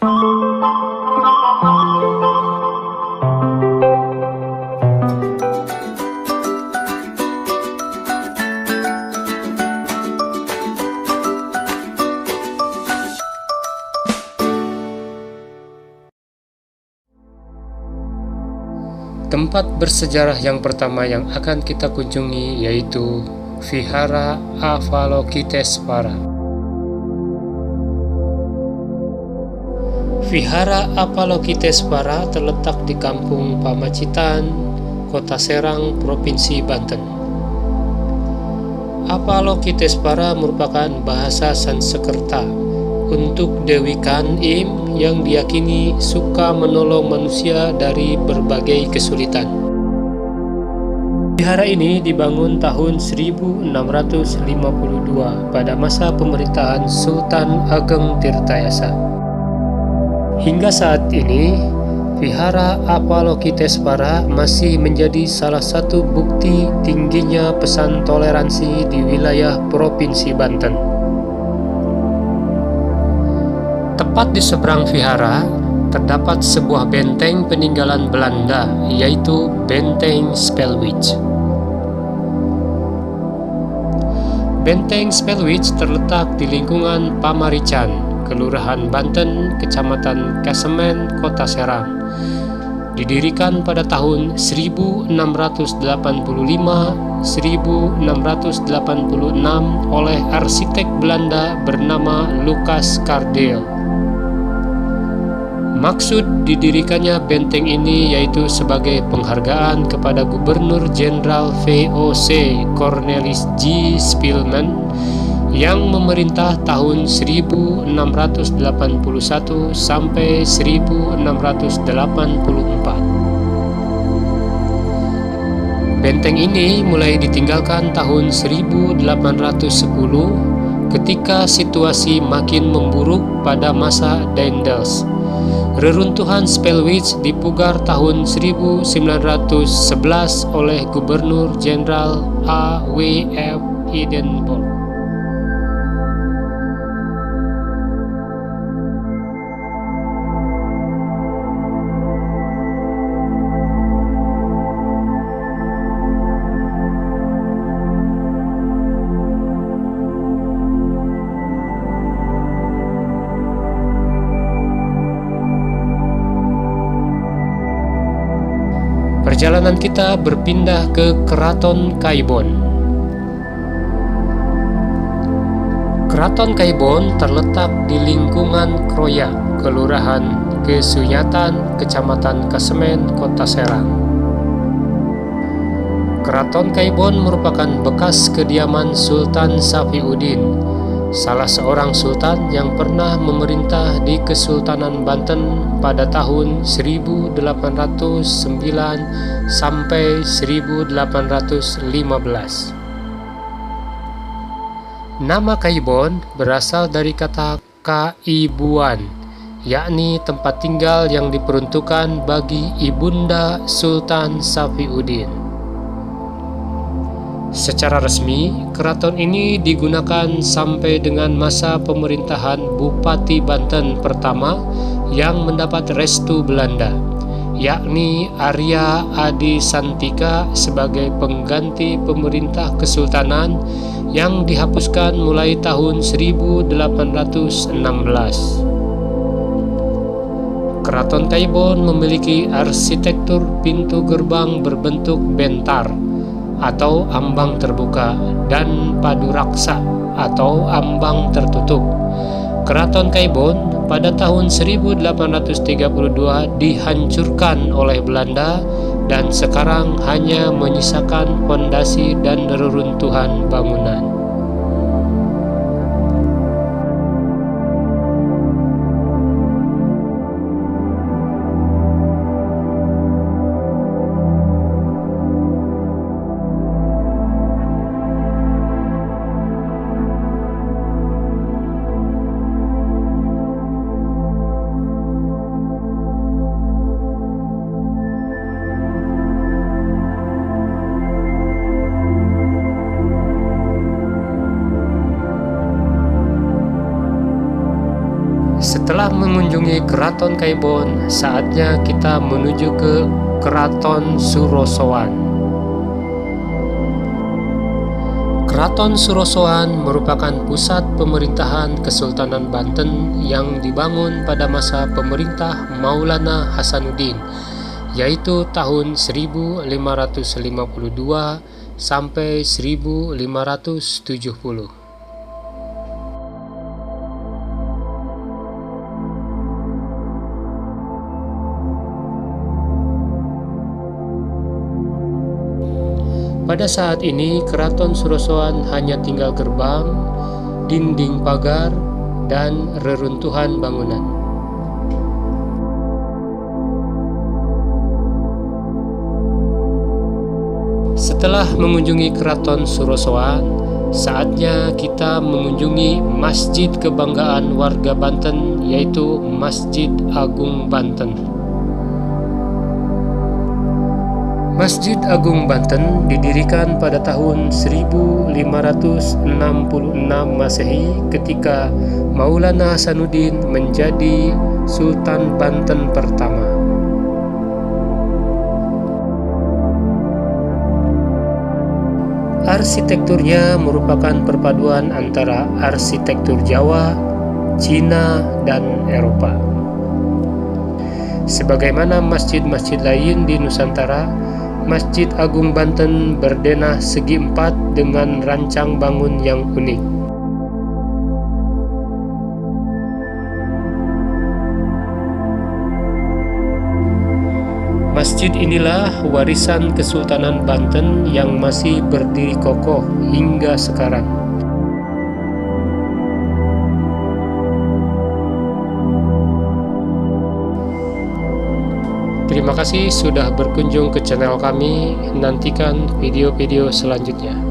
Tempat bersejarah yang pertama yang akan kita kunjungi yaitu Vihara Avalokitesvara. Vihara Avalokitesvara terletak di Kampung Pamacitan, Kota Serang, Provinsi Banten. Avalokitesvara merupakan bahasa Sanskerta untuk Dewi Kan Im yang diyakini suka menolong manusia dari berbagai kesulitan. Vihara ini dibangun tahun 1652 pada masa pemerintahan Sultan Ageng Tirtayasa. Hingga saat ini, Vihara Avalokitesvara masih menjadi salah satu bukti tingginya pesan toleransi di wilayah Provinsi Banten. Tepat di seberang vihara, terdapat sebuah benteng peninggalan Belanda, yaitu Benteng Spelwitch. Benteng Spelwitch terletak di lingkungan Pamarican, Kelurahan Banten, Kecamatan Kesemen, Kota Serang. Didirikan pada tahun 1685-1686 oleh arsitek Belanda bernama Lucas Cardeel. Maksud didirikannya benteng ini yaitu sebagai penghargaan kepada Gubernur Jenderal VOC Cornelis G. Spilman yang memerintah tahun 1681 sampai 1684. Benteng ini mulai ditinggalkan tahun 1810 ketika situasi makin memburuk pada masa Daendels. Reruntuhan Spelwitch dipugar tahun 1911 oleh Gubernur Jenderal A.W.F. Edinburgh. Perjalanan kita berpindah ke Keraton Kaibon. Keraton Kaibon terletak di lingkungan Kroya, Kelurahan Kesunyatan, Kecamatan Kesemen, Kota Serang. Keraton Kaibon merupakan bekas kediaman Sultan Safiuddin, salah seorang sultan yang pernah memerintah di Kesultanan Banten pada tahun 1809 sampai 1815. Nama Kaibon berasal dari kata kaibuan, yakni tempat tinggal yang diperuntukkan bagi ibunda Sultan Safiuddin. Secara resmi, keraton ini digunakan sampai dengan masa pemerintahan Bupati Banten pertama yang mendapat restu Belanda, yakni Arya Adi Santika sebagai pengganti pemerintah kesultanan yang dihapuskan mulai tahun 1816. Keraton Kaibon memiliki arsitektur pintu gerbang berbentuk bentar atau ambang terbuka dan paduraksa atau ambang tertutup. Keraton Kaibon pada tahun 1832 dihancurkan oleh Belanda dan sekarang hanya menyisakan fondasi dan reruntuhan bangunan. Setelah mengunjungi Keraton Kaibon, saatnya kita menuju ke Keraton Surosoan. Keraton Surosoan merupakan pusat pemerintahan Kesultanan Banten yang dibangun pada masa pemerintah Maulana Hasanuddin, yaitu tahun 1552 sampai 1570. Pada saat ini, Keraton Surosoan hanya tinggal gerbang, dinding pagar, dan reruntuhan bangunan. Setelah mengunjungi Keraton Surosoan, saatnya kita mengunjungi Masjid Kebanggaan warga Banten, yaitu Masjid Agung Banten. Masjid Agung Banten didirikan pada tahun 1566 Masehi ketika Maulana Hasanuddin menjadi Sultan Banten pertama. Arsitekturnya merupakan perpaduan antara arsitektur Jawa, Cina, dan Eropa. Sebagaimana masjid-masjid lain di Nusantara, Masjid Agung Banten berdenah segi empat dengan rancang bangun yang unik. Masjid inilah warisan Kesultanan Banten yang masih berdiri kokoh hingga sekarang. Terima kasih sudah berkunjung ke channel kami. Nantikan video-video selanjutnya.